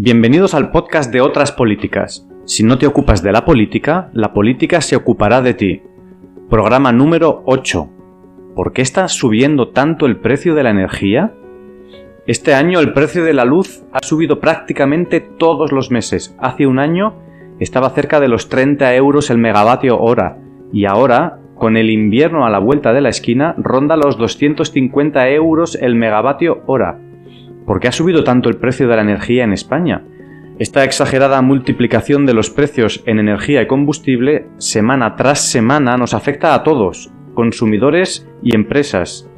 Bienvenidos al podcast de Otras Políticas. Si no te ocupas de la política se ocupará de ti. Programa número 8. ¿Por qué está subiendo tanto el precio de la energía? Este año el precio de la luz ha subido prácticamente todos los meses. Hace un año estaba cerca de los 30 euros el megavatio hora y ahora, con el invierno a la vuelta de la esquina, ronda los 250 euros el megavatio hora. ¿Por qué ha subido tanto el precio de la energía en España? Esta exagerada multiplicación de los precios en energía y combustible, semana tras semana, nos afecta a todos, consumidores y empresas.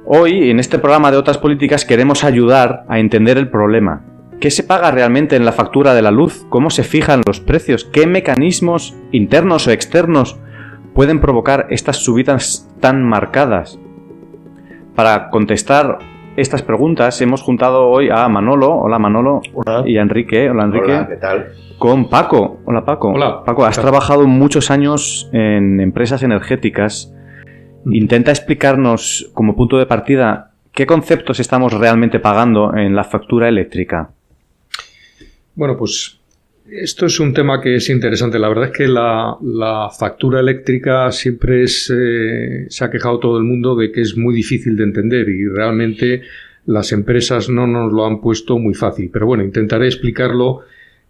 Hoy, en este programa de Otras Políticas, queremos ayudar a entender el problema. ¿Qué se paga realmente en la factura de la luz? ¿Cómo se fijan los precios? ¿Qué mecanismos internos o externos pueden provocar estas subidas tan marcadas? Para contestar estas preguntas hemos juntado hoy a Manolo. Hola Manolo. Hola. Y a Enrique. Hola Enrique. Hola, ¿qué tal? Con Paco. Hola Paco. Hola. Paco, has trabajado muchos años en empresas energéticas. Intenta explicarnos como punto de partida qué conceptos estamos realmente pagando en la factura eléctrica. Bueno, pues esto es un tema que es interesante. La verdad es que la factura eléctrica siempre se ha quejado todo el mundo de que es muy difícil de entender y realmente las empresas no nos lo han puesto muy fácil. Pero bueno, intentaré explicarlo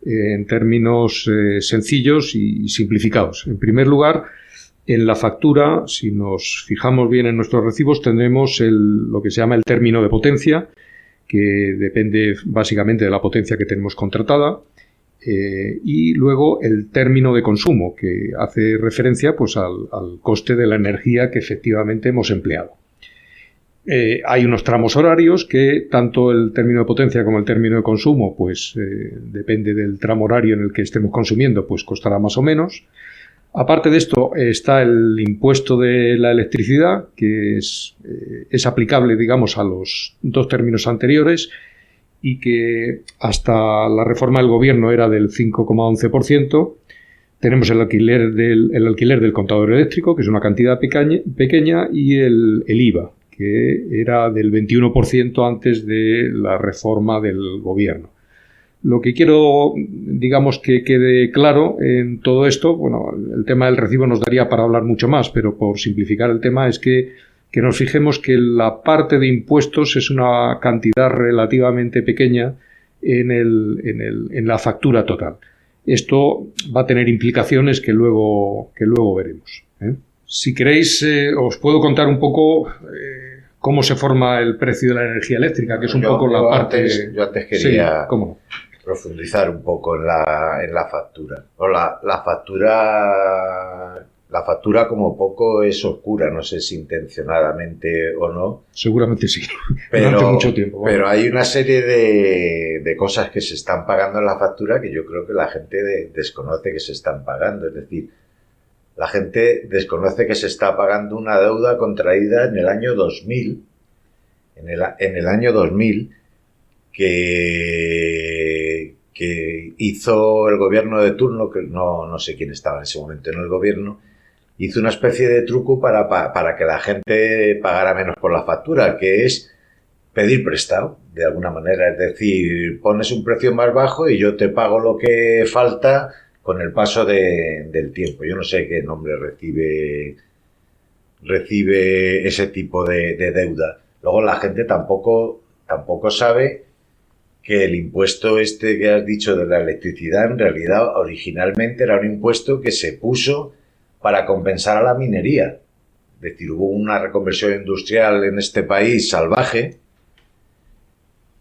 en términos sencillos y simplificados. En primer lugar, en la factura, si nos fijamos bien en nuestros recibos, tendremos lo que se llama el término de potencia, que depende básicamente de la potencia que tenemos contratada. Y luego el término de consumo, que hace referencia pues al coste de la energía que efectivamente hemos empleado. Hay unos tramos horarios que tanto el término de potencia como el término de consumo, pues depende del tramo horario en el que estemos consumiendo, pues costará más o menos. Aparte de esto está el impuesto de la electricidad, que es aplicable, digamos, a los dos términos anteriores, y que hasta la reforma del gobierno era del 5,11%. Tenemos el alquiler del contador eléctrico, que es una cantidad pequeña, y el IVA, que era del 21% antes de la reforma del gobierno. Lo que quiero, digamos, que quede claro en todo esto, bueno, el tema del recibo nos daría para hablar mucho más, pero por simplificar el tema es que nos fijemos que la parte de impuestos es una cantidad relativamente pequeña en la factura total. Esto va a tener implicaciones que luego veremos. Si queréis, os puedo contar un poco cómo se forma el precio de la energía eléctrica, que es un poco la parte... Yo antes quería Sí, ¿cómo? profundizar un poco en la factura. La factura como poco es oscura, no sé si intencionadamente o no. Seguramente sí, durante mucho tiempo. Bueno. Pero hay una serie de cosas que se están pagando en la factura que yo creo que la gente desconoce que se están pagando. Es decir, la gente desconoce que se está pagando una deuda contraída en el año 2000, en el año 2000, que hizo el gobierno de turno, que no sé quién estaba en ese momento en el gobierno, hizo una especie de truco para que la gente pagara menos por la factura, que es pedir prestado, de alguna manera. Es decir, pones un precio más bajo y yo te pago lo que falta con el paso del tiempo. Yo no sé qué nombre recibe ese tipo de deuda. Luego la gente tampoco sabe que el impuesto este que has dicho de la electricidad, en realidad originalmente era un impuesto que se puso para compensar a la minería. Es decir, hubo una reconversión industrial en este país salvaje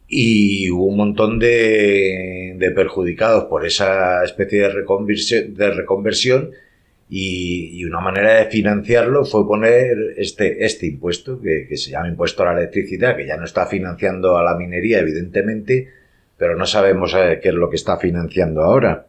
y hubo un montón de perjudicados por esa especie de reconversión y una manera de financiarlo fue poner este impuesto que se llama impuesto a la electricidad, que ya no está financiando a la minería, evidentemente, pero no sabemos qué es lo que está financiando ahora.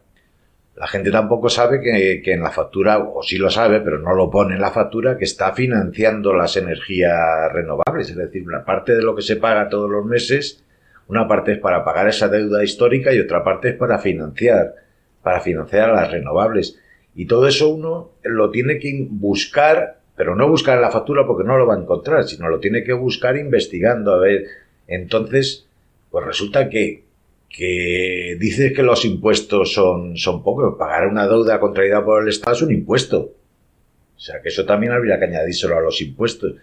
La gente tampoco sabe que en la factura, o sí lo sabe, pero no lo pone en la factura, que está financiando las energías renovables. Es decir, una parte de lo que se paga todos los meses, una parte es para pagar esa deuda histórica y otra parte es para financiar a las renovables. Y todo eso uno lo tiene que buscar, pero no buscar en la factura porque no lo va a encontrar, sino lo tiene que buscar investigando. A ver, entonces, pues resulta que que dices que los impuestos son pocos. Pagar una deuda contraída por el Estado es un impuesto. O sea, que eso también habría que añadírselo a los impuestos.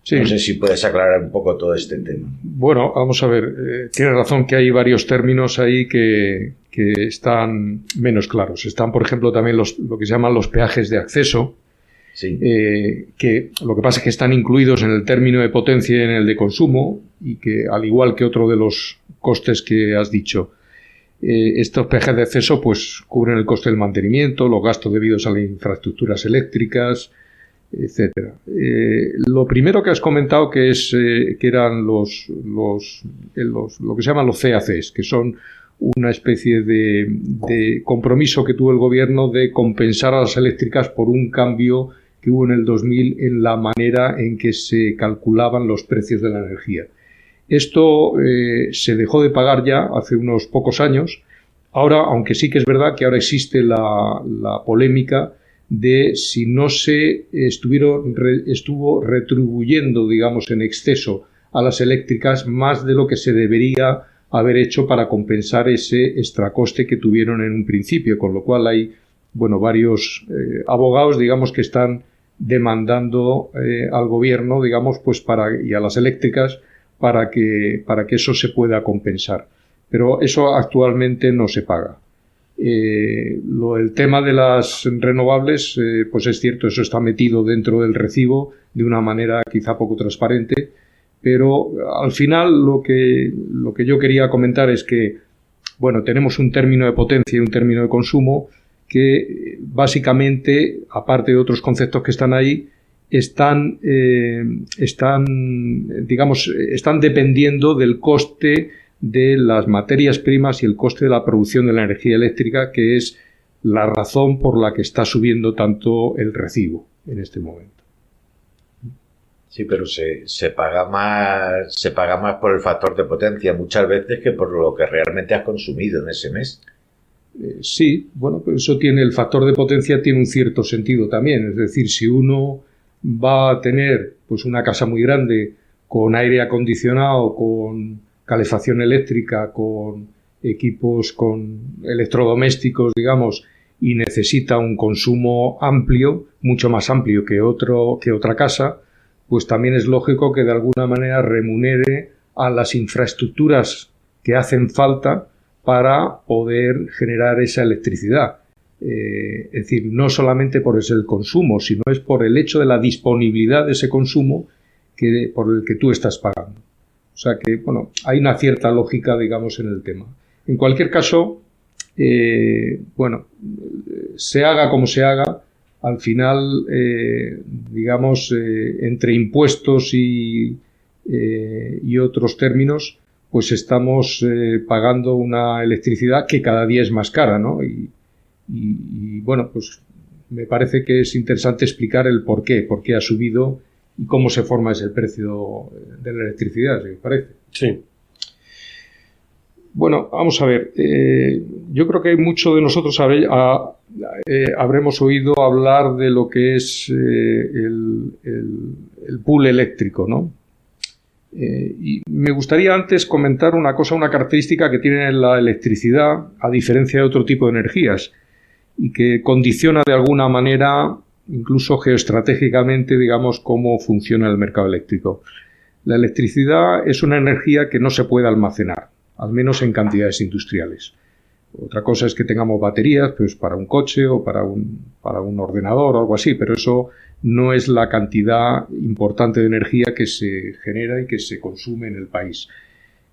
Sí. No sé si puedes aclarar un poco todo este tema. Bueno, vamos a ver. Tienes razón que hay varios términos ahí que están menos claros. Están, por ejemplo, también lo que se llaman los peajes de acceso, sí. Que lo que pasa es que están incluidos en el término de potencia y en el de consumo, y que, al igual que otro de los costes que has dicho, estos peajes de acceso pues cubren el coste del mantenimiento, los gastos debidos a las infraestructuras eléctricas, etcétera. Lo primero que has comentado que eran lo que se llaman los CACs, que son una especie de compromiso que tuvo el gobierno de compensar a las eléctricas por un cambio que hubo en el 2000 en la manera en que se calculaban los precios de la energía. Esto se dejó de pagar ya hace unos pocos años. Ahora, aunque sí que es verdad que ahora existe la polémica de si no se estuvo retribuyendo, digamos, en exceso a las eléctricas más de lo que se debería haber hecho para compensar ese extracoste que tuvieron en un principio, con lo cual hay, bueno, varios abogados, digamos, que están demandando al gobierno, digamos, pues y a las eléctricas para que eso se pueda compensar. Pero eso actualmente no se paga. El tema de las renovables, pues es cierto, eso está metido dentro del recibo de una manera quizá poco transparente, pero al final lo que yo quería comentar es que, bueno, tenemos un término de potencia y un término de consumo que básicamente, aparte de otros conceptos que están ahí, están dependiendo del coste de las materias primas y el coste de la producción de la energía eléctrica, que es la razón por la que está subiendo tanto el recibo en este momento. Sí, pero se paga más por el factor de potencia muchas veces que por lo que realmente has consumido en ese mes. Sí, bueno, pues eso el factor de potencia tiene un cierto sentido también. Es decir, si uno va a tener pues una casa muy grande con aire acondicionado, con calefacción eléctrica, con equipos, con electrodomésticos, digamos, y necesita un consumo amplio, mucho más amplio que otra casa, pues también es lógico que de alguna manera remunere a las infraestructuras que hacen falta para poder generar esa electricidad. Es decir, no solamente por el consumo, sino es por el hecho de la disponibilidad de ese consumo por el que tú estás pagando. O sea que, bueno, hay una cierta lógica, digamos, en el tema. En cualquier caso, bueno, se haga como se haga, al final, digamos, entre impuestos y otros términos, pues estamos pagando una electricidad que cada día es más cara, ¿no? Y bueno, pues me parece que es interesante explicar el por qué ha subido y cómo se forma ese precio de la electricidad, ¿sí me parece? Sí. Bueno, vamos a ver. Yo creo que muchos de nosotros habremos oído hablar de lo que es el pool eléctrico, ¿no? Y me gustaría antes comentar una característica que tiene la electricidad, a diferencia de otro tipo de energías, y que condiciona de alguna manera, incluso geoestratégicamente, digamos, cómo funciona el mercado eléctrico. La electricidad es una energía que no se puede almacenar, al menos en cantidades industriales. Otra cosa es que tengamos baterías, pues para un coche o para un ordenador o algo así, pero eso no es la cantidad importante de energía que se genera y que se consume en el país.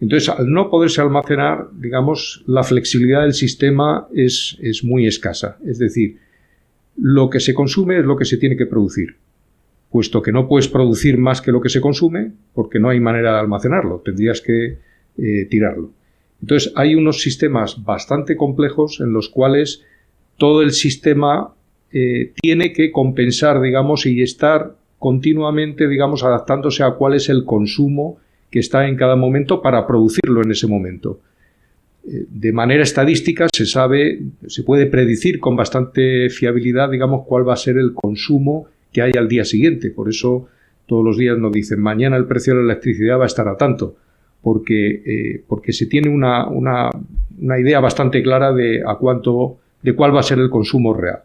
Entonces, al no poderse almacenar, digamos, la flexibilidad del sistema es muy escasa. Es decir, lo que se consume es lo que se tiene que producir, puesto que no puedes producir más que lo que se consume, porque no hay manera de almacenarlo, tendrías que tirarlo. Entonces, hay unos sistemas bastante complejos en los cuales todo el sistema tiene que compensar, digamos, y estar continuamente, digamos, adaptándose a cuál es el consumo que está en cada momento para producirlo en ese momento. De manera estadística se puede predecir con bastante fiabilidad, digamos, cuál va a ser el consumo que hay al día siguiente. Por eso todos los días nos dicen, mañana el precio de la electricidad va a estar a tanto. porque se tiene una idea bastante clara de cuál va a ser el consumo real.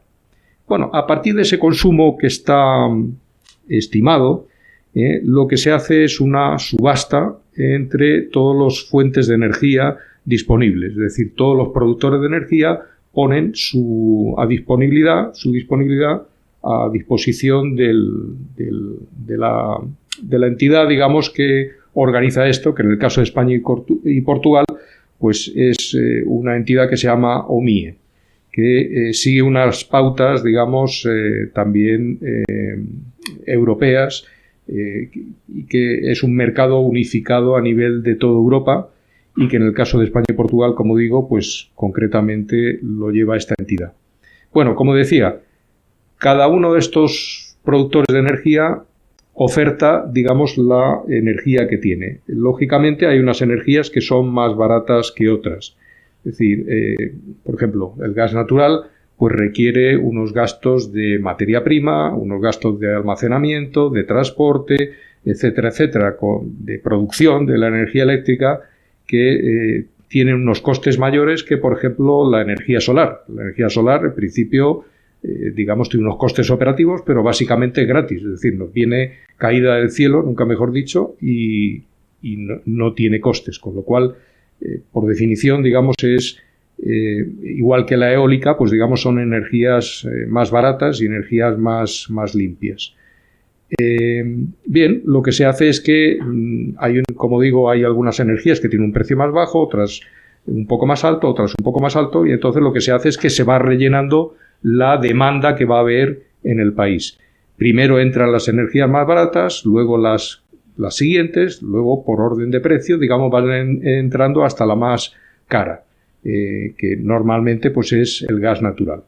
Bueno, a partir de ese consumo que está estimado, lo que se hace es una subasta entre todas las fuentes de energía disponibles, es decir, todos los productores de energía ponen su disponibilidad a disposición de la entidad, digamos, que organiza esto, que en el caso de España y Portugal, pues es una entidad que se llama OMIE, que sigue unas pautas, digamos, también europeas, y que es un mercado unificado a nivel de toda Europa, y que en el caso de España y Portugal, como digo, pues concretamente lo lleva esta entidad. Bueno, como decía, cada uno de estos productores de energía oferta, digamos, la energía que tiene. Lógicamente hay unas energías que son más baratas que otras. Es decir, por ejemplo, el gas natural pues requiere unos gastos de materia prima, unos gastos de almacenamiento, de transporte, etcétera, etcétera, de producción de la energía eléctrica, que tienen unos costes mayores que, por ejemplo, la energía solar. La energía solar, en principio, digamos, tiene unos costes operativos, pero básicamente gratis. Es decir, nos viene caída del cielo, nunca mejor dicho, y no tiene costes. Con lo cual, por definición, digamos, es igual que la eólica, pues digamos, son energías más baratas y energías más limpias. Bien, lo que se hace es que como digo, hay algunas energías que tienen un precio más bajo, otras un poco más alto, otras un poco más alto, y entonces lo que se hace es que se va rellenando la demanda que va a haber en el país. Primero entran las energías más baratas, luego las siguientes, luego por orden de precio, digamos, van entrando hasta la más cara, que normalmente pues es el gas natural.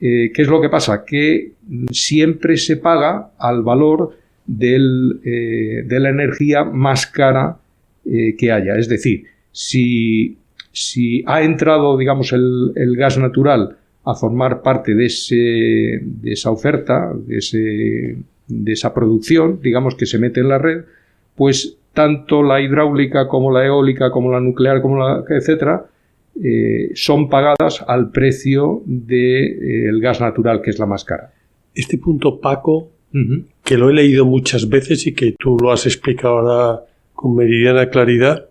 ¿Qué es lo que pasa? Que siempre se paga al valor de la energía más cara que haya. Es decir, si ha entrado, digamos, el gas natural a formar parte de esa oferta, de esa producción, digamos, que se mete en la red, pues tanto la hidráulica como la eólica, como la nuclear, como etcétera, son pagadas al precio del gas natural, que es la más cara. Este punto, Paco, que lo he leído muchas veces y que tú lo has explicado ahora con meridiana claridad,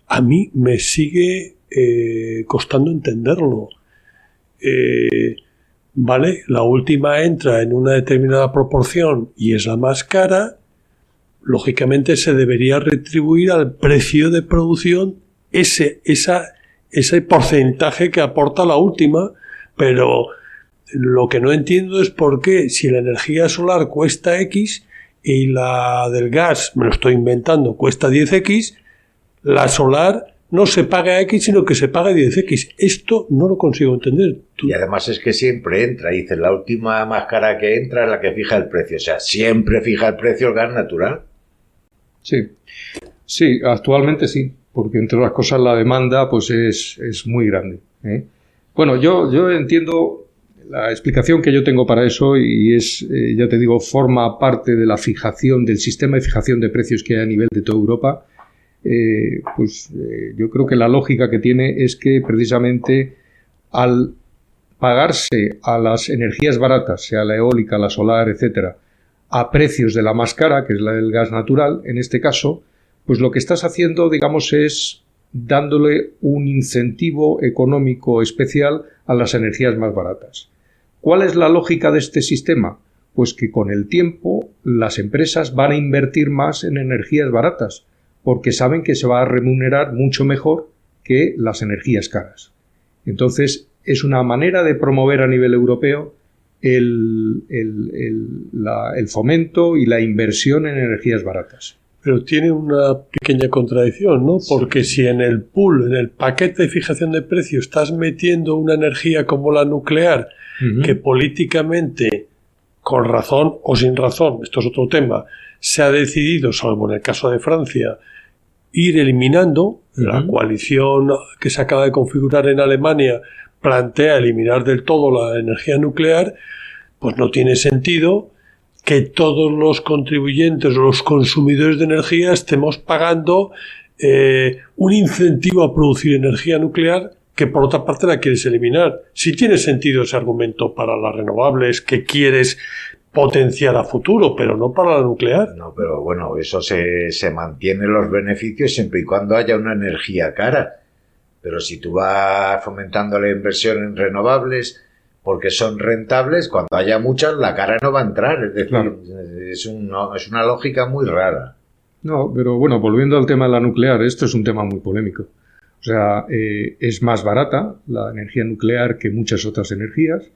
a mí me sigue costando entenderlo. Vale, la última entra en una determinada proporción y es la más cara, lógicamente se debería retribuir al precio de producción ese porcentaje que aporta la última, pero lo que no entiendo es por qué, si la energía solar cuesta X y la del gas, me lo estoy inventando, cuesta 10X, la solar no se paga X, sino que se paga 10X. Esto no lo consigo entender. Y además es que siempre entra, dice, la última más cara que entra es la que fija el precio. O sea, siempre fija el precio el gas natural. Sí, actualmente sí, porque entre otras cosas la demanda pues es muy grande. Bueno, yo entiendo la explicación que yo tengo para eso y es, ya te digo, forma parte de la fijación, del sistema de fijación de precios que hay a nivel de toda Europa. Yo creo que la lógica que tiene es que precisamente al pagarse a las energías baratas, sea la eólica, la solar, etcétera, a precios de la más cara, que es la del gas natural, en este caso, pues lo que estás haciendo, digamos, es dándole un incentivo económico especial a las energías más baratas. ¿Cuál es la lógica de este sistema? Pues que con el tiempo las empresas van a invertir más en energías baratas, porque saben que se va a remunerar mucho mejor que las energías caras. Entonces, es una manera de promover a nivel europeo el fomento y la inversión en energías baratas. Pero tiene una pequeña contradicción, ¿no? Porque si en el pool, en el paquete de fijación de precios, estás metiendo una energía como la nuclear, que políticamente, con razón o sin razón, esto es otro tema, se ha decidido, salvo en el caso de Francia, ir eliminando. La coalición que se acaba de configurar en Alemania plantea eliminar del todo la energía nuclear, pues no tiene sentido que todos los contribuyentes o los consumidores de energía estemos pagando un incentivo a producir energía nuclear que por otra parte la quieres eliminar. Sí tiene sentido ese argumento para las renovables que quieres potenciar a futuro, pero no para la nuclear. No, pero bueno, eso se mantiene los beneficios siempre y cuando haya una energía cara. Pero si tú vas fomentando la inversión en renovables porque son rentables, cuando haya muchas, la cara no va a entrar. Es decir, claro, es una lógica muy rara. No, pero bueno, volviendo al tema de la nuclear, esto es un tema muy polémico. O sea, es más barata la energía nuclear que muchas otras energías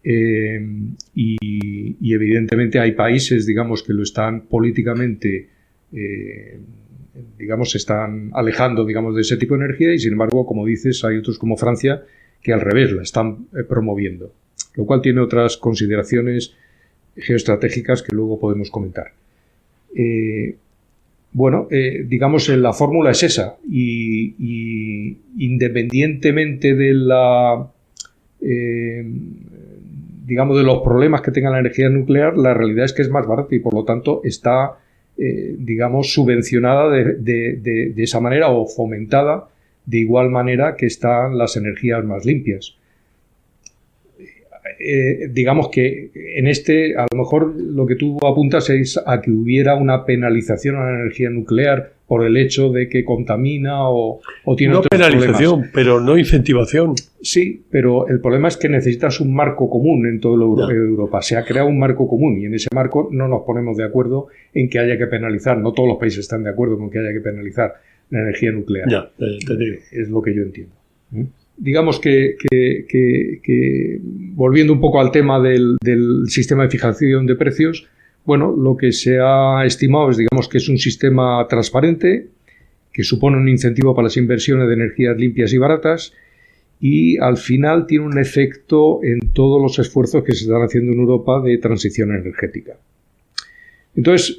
y evidentemente hay países, digamos, que lo están políticamente, digamos, se están alejando, digamos, de ese tipo de energía y, sin embargo, como dices, hay otros como Francia que al revés la están promoviendo, lo cual tiene otras consideraciones geoestratégicas que luego podemos comentar. Bueno, digamos, la fórmula es esa y independientemente de la, digamos, de los problemas que tenga la energía nuclear, la realidad es que es más barata y por lo tanto está, digamos, subvencionada de esa manera o fomentada de igual manera que están las energías más limpias. Digamos que en a lo mejor lo que tú apuntas es a que hubiera una penalización a la energía nuclear por el hecho de que contamina o tiene otros problemas. No penalización, pero no incentivación. Sí, pero el problema es que necesitas un marco común en toda Europa. Se ha creado un marco común y en ese marco no nos ponemos de acuerdo en que haya que penalizar. No todos los países están de acuerdo con que haya que penalizar la energía nuclear. Ya, te digo. Es lo que yo entiendo. Digamos que volviendo un poco al tema del sistema de fijación de precios, bueno, lo que se ha estimado es, digamos, que es un sistema transparente que supone un incentivo para las inversiones de energías limpias y baratas y al final tiene un efecto en todos los esfuerzos que se están haciendo en Europa de transición energética. Entonces,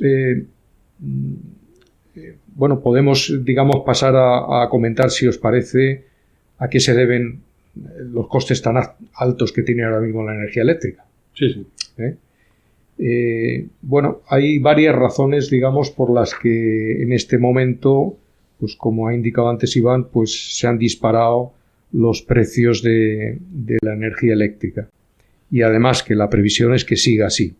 bueno, podemos, digamos, pasar a comentar, si os parece, a qué se deben los costes tan altos que tiene ahora mismo la energía eléctrica. Sí. Bueno, hay varias razones, digamos, por las que en este momento, pues como ha indicado antes Iván, pues se han disparado los precios de la energía eléctrica. Y además que la previsión es que siga así.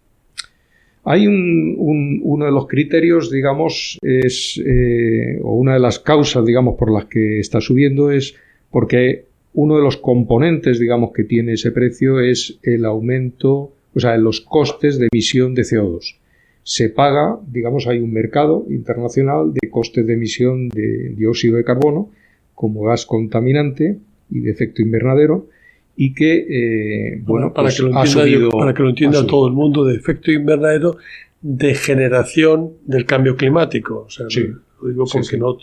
Hay uno de los criterios, digamos, o una de las causas, digamos, por las que está subiendo es porque uno de los componentes, digamos, que tiene ese precio es el aumento, o sea, los costes de emisión de CO2. Se paga, digamos, hay un mercado internacional de costes de emisión de dióxido de carbono como gas contaminante y de efecto invernadero y que, bueno, para pues que lo ha subido. Para que lo entienda todo el mundo, de efecto invernadero de generación del cambio climático. O sea, sí, lo digo porque sí. no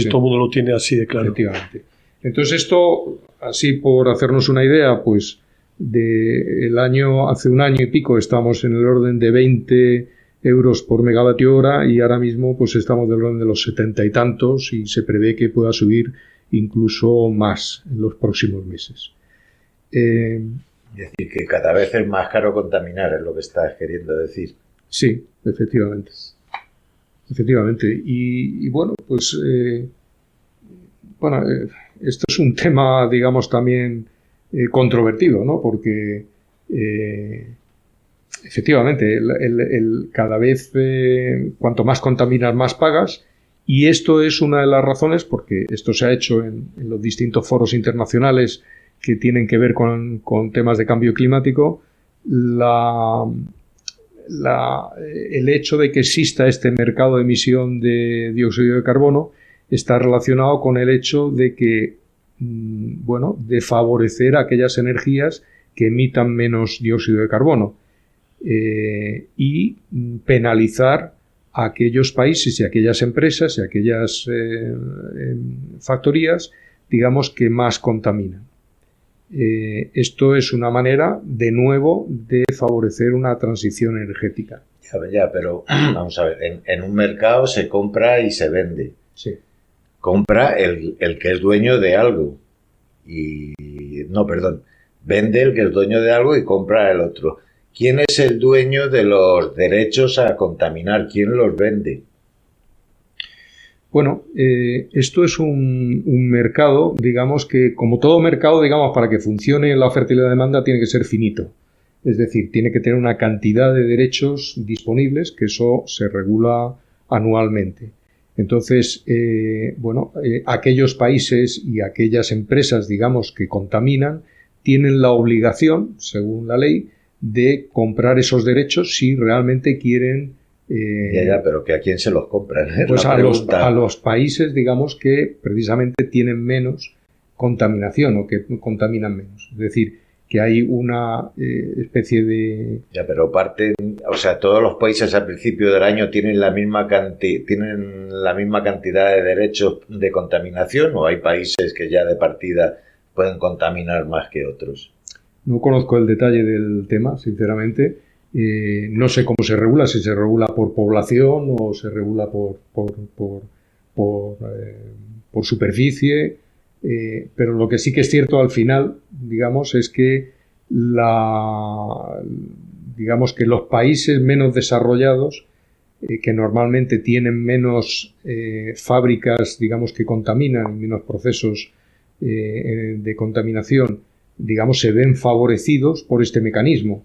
todo el mundo lo tiene así de claro. Efectivamente. Entonces esto, así por hacernos una idea, pues hace un año y pico estamos en el orden de 20 euros por megavatio hora y ahora mismo pues estamos del orden de los 70 y tantos y se prevé que pueda subir incluso más en los próximos meses. Es decir, que cada vez es más caro contaminar, es lo que estás queriendo decir. Sí, efectivamente. Y bueno, pues esto es un tema, digamos, también controvertido, ¿no? Porque efectivamente cada vez cuanto más contaminas más pagas y esto es una de las razones porque esto se ha hecho en los distintos foros internacionales que tienen que ver con temas de cambio climático. El hecho de que exista este mercado de emisión de dióxido de carbono está relacionado con el hecho de que, de favorecer aquellas energías que emitan menos dióxido de carbono y penalizar a aquellos países y aquellas empresas y aquellas factorías, digamos, que más contaminan. Esto es una manera, de nuevo, de favorecer una transición energética. Ya, pero vamos a ver, en un mercado se compra y se vende. Sí. Compra el que es dueño de algo. Vende el que es dueño de algo y compra el otro. ¿Quién es el dueño de los derechos a contaminar? ¿Quién los vende? Bueno, esto es un mercado, digamos que, como todo mercado, digamos, para que funcione la oferta y la demanda tiene que ser finito. Es decir, tiene que tener una cantidad de derechos disponibles, que eso se regula anualmente. Entonces, aquellos países y aquellas empresas, digamos, que contaminan, tienen la obligación, según la ley, de comprar esos derechos si realmente quieren... pero que ¿a quién se los compran? Pues a los países, digamos, que precisamente tienen menos contaminación o que contaminan menos. Es decir, que hay una especie de... pero todos los países al principio del año tienen la misma cantidad de derechos de contaminación, ¿o hay países que ya de partida pueden contaminar más que otros? No conozco el detalle del tema, sinceramente. No sé cómo se regula, si se regula por población o se regula por superficie, pero lo que sí que es cierto al final, digamos, es que digamos que los países menos desarrollados, que normalmente tienen menos fábricas, digamos, que contaminan, menos procesos de contaminación, digamos, se ven favorecidos por este mecanismo.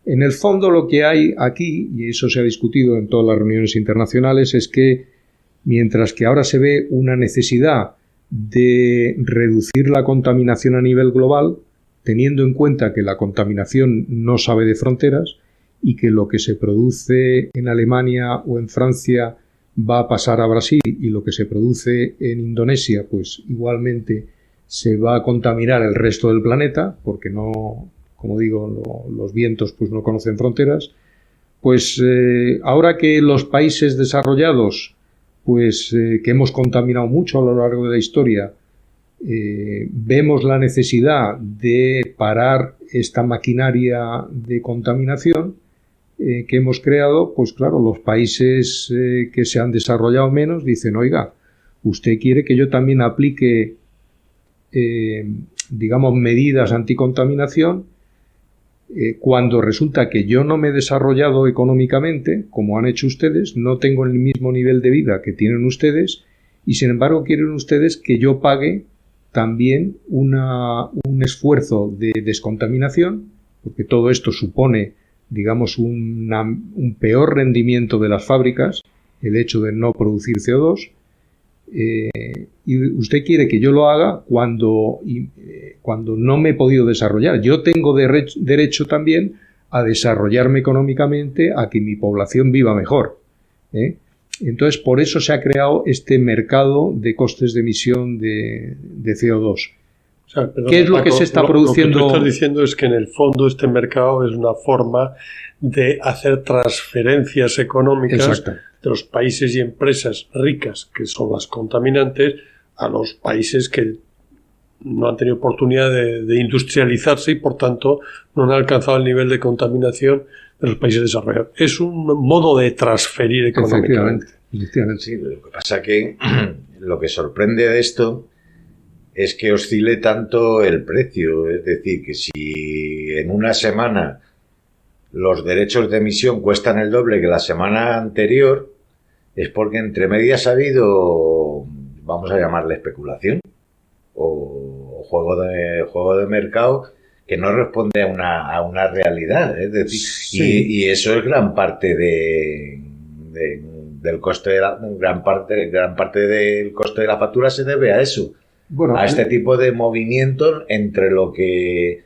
En el fondo lo que hay aquí, y eso se ha discutido en todas las reuniones internacionales, es que mientras que ahora se ve una necesidad de reducir la contaminación a nivel global, teniendo en cuenta que la contaminación no sabe de fronteras y que lo que se produce en Alemania o en Francia va a pasar a Brasil y lo que se produce en Indonesia, pues igualmente se va a contaminar el resto del planeta, porque no... Como digo, los vientos pues no conocen fronteras. Pues ahora que los países desarrollados, pues que hemos contaminado mucho a lo largo de la historia, vemos la necesidad de parar esta maquinaria de contaminación que hemos creado, pues claro, los países que se han desarrollado menos dicen, oiga, usted quiere que yo también aplique, digamos, medidas anticontaminación, cuando resulta que yo no me he desarrollado económicamente, como han hecho ustedes, no tengo el mismo nivel de vida que tienen ustedes, y sin embargo quieren ustedes que yo pague también un esfuerzo de descontaminación, porque todo esto supone, digamos, un peor rendimiento de las fábricas, el hecho de no producir CO2, y usted quiere que yo lo haga cuando no me he podido desarrollar. Yo tengo derecho también a desarrollarme económicamente, a que mi población viva mejor. Entonces, por eso se ha creado este mercado de costes de emisión de CO2. O sea, perdona, ¿qué es lo que se está produciendo? Lo que tú estás diciendo es que en el fondo este mercado es una forma de hacer transferencias económicas. Exacto. De los países y empresas ricas, que son las contaminantes, a los países que no han tenido oportunidad de industrializarse y, por tanto, no han alcanzado el nivel de contaminación de los países desarrollados. Es un modo de transferir económicamente. Efectivamente. Sí, lo que pasa que lo que sorprende de esto es que oscile tanto el precio. Es decir, que si en una semana los derechos de emisión cuestan el doble que la semana anterior, es porque entre medias ha habido, vamos a llamarle especulación o juego de mercado que no responde a una realidad. Es decir, sí. y eso es gran parte del coste de gran parte del coste de la factura se debe a eso. Bueno, a este tipo de movimientos entre lo que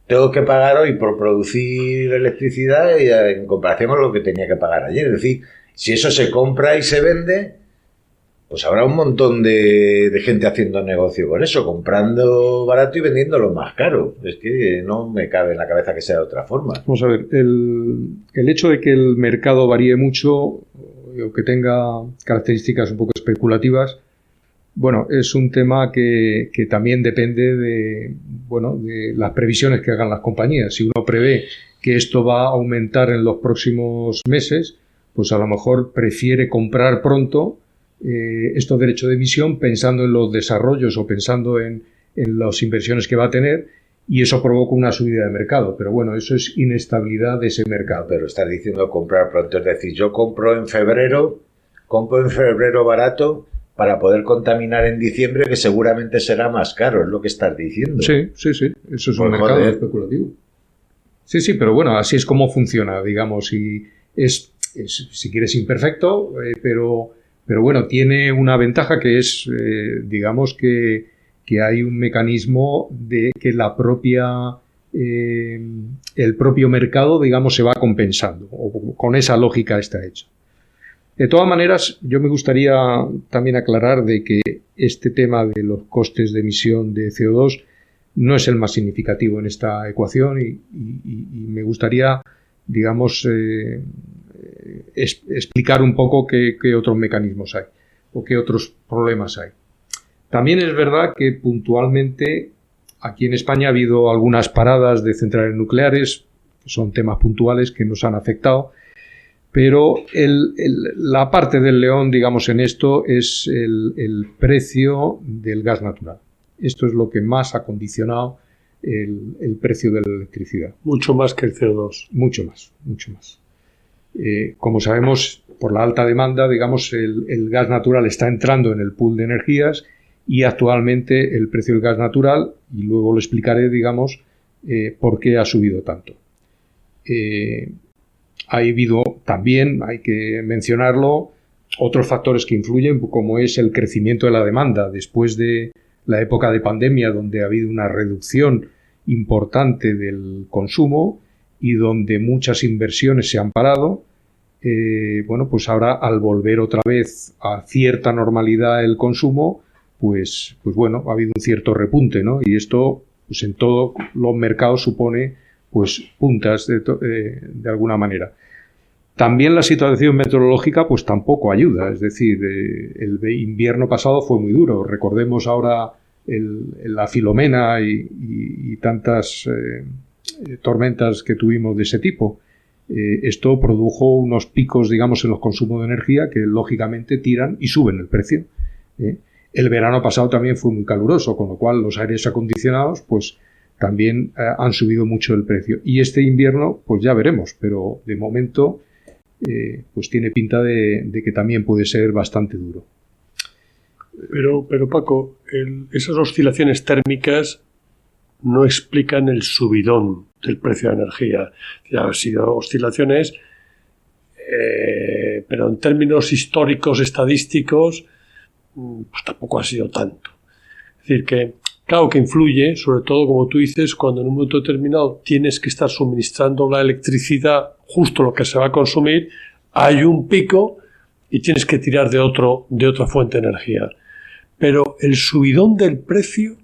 tengo que pagar hoy por producir electricidad y en comparación con lo que tenía que pagar ayer. Es decir, si eso se compra y se vende, pues habrá un montón de gente haciendo negocio con eso, comprando barato y vendiéndolo más caro. Es que no me cabe en la cabeza que sea de otra forma. Vamos a ver, el hecho de que el mercado varíe mucho o que tenga características un poco especulativas, bueno, es un tema que también depende de las previsiones que hagan las compañías. Si uno prevé que esto va a aumentar en los próximos meses, pues a lo mejor prefiere comprar pronto estos derechos de emisión pensando en los desarrollos o pensando en las inversiones que va a tener, y eso provoca una subida de mercado. Pero bueno, eso es inestabilidad de ese mercado. Pero estás diciendo comprar pronto, es decir, yo compro en febrero barato, para poder contaminar en diciembre, que seguramente será más caro, es lo que estás diciendo. Sí. Eso es un mercado especulativo. Sí, pero bueno, así es como funciona, digamos, y es si quieres, imperfecto, pero bueno, tiene una ventaja que es, digamos, que hay un mecanismo de que el propio mercado, digamos, se va compensando, o con esa lógica está hecho. De todas maneras, yo me gustaría también aclarar de que este tema de los costes de emisión de CO2 no es el más significativo en esta ecuación y me gustaría, digamos, explicar un poco qué otros mecanismos hay o qué otros problemas hay. También es verdad que puntualmente aquí en España ha habido algunas paradas de centrales nucleares, que son temas puntuales que nos han afectado, pero la parte del león, digamos, en esto es el precio del gas natural. Esto es lo que más ha condicionado el precio de la electricidad. Mucho más que el CO2. Mucho más. Como sabemos, por la alta demanda, digamos, el gas natural está entrando en el pool de energías y actualmente el precio del gas natural, y luego lo explicaré, digamos, por qué ha subido tanto. Ha habido también, hay que mencionarlo, otros factores que influyen, como es el crecimiento de la demanda después de la época de pandemia, donde ha habido una reducción importante del consumo y donde muchas inversiones se han parado. Bueno, pues ahora, al volver otra vez a cierta normalidad el consumo, pues bueno, ha habido un cierto repunte, ¿no? Y esto, pues en todos los mercados supone, pues, puntas de alguna manera. También la situación meteorológica, pues tampoco ayuda. Es decir, el invierno pasado fue muy duro. Recordemos ahora la Filomena y tantas tormentas que tuvimos de ese tipo. Esto produjo unos picos, digamos, en los consumos de energía que lógicamente tiran y suben el precio. El verano pasado también fue muy caluroso, con lo cual los aires acondicionados, pues también han subido mucho el precio. Y este invierno, pues ya veremos, pero de momento pues tiene pinta de que también puede ser bastante duro. Pero Paco, esas oscilaciones térmicas no explican el subidón del precio de la energía. Ya han sido oscilaciones, pero en términos históricos, estadísticos, pues tampoco ha sido tanto. Es decir, que claro que influye, sobre todo, como tú dices, cuando en un momento determinado tienes que estar suministrando la electricidad justo lo que se va a consumir, hay un pico y tienes que tirar de otra fuente de energía. Pero el subidón del precio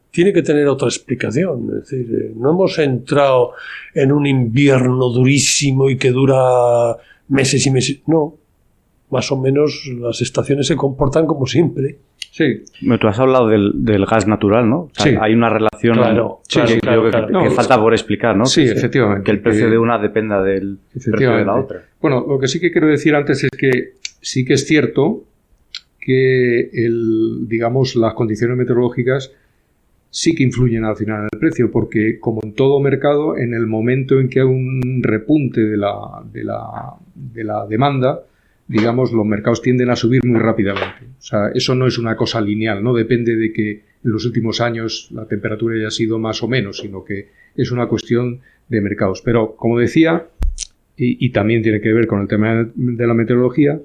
tiene que tener otra explicación. Es decir, no hemos entrado en un invierno durísimo y que dura meses y meses. No, más o menos las estaciones se comportan como siempre. Sí. Tú has hablado del gas natural, ¿no? O sea, sí. Hay una relación que falta por explicar, ¿no? Sí, efectivamente. Que el precio de una dependa del precio de la otra. Bueno, lo que sí que quiero decir antes es que sí que es cierto que digamos, las condiciones meteorológicas sí que influyen al final en el precio, porque como en todo mercado, en el momento en que hay un repunte de la demanda, digamos, los mercados tienden a subir muy rápidamente. O sea, eso no es una cosa lineal, no depende de que en los últimos años la temperatura haya sido más o menos, sino que es una cuestión de mercados. Pero, como decía, y también tiene que ver con el tema de la meteorología,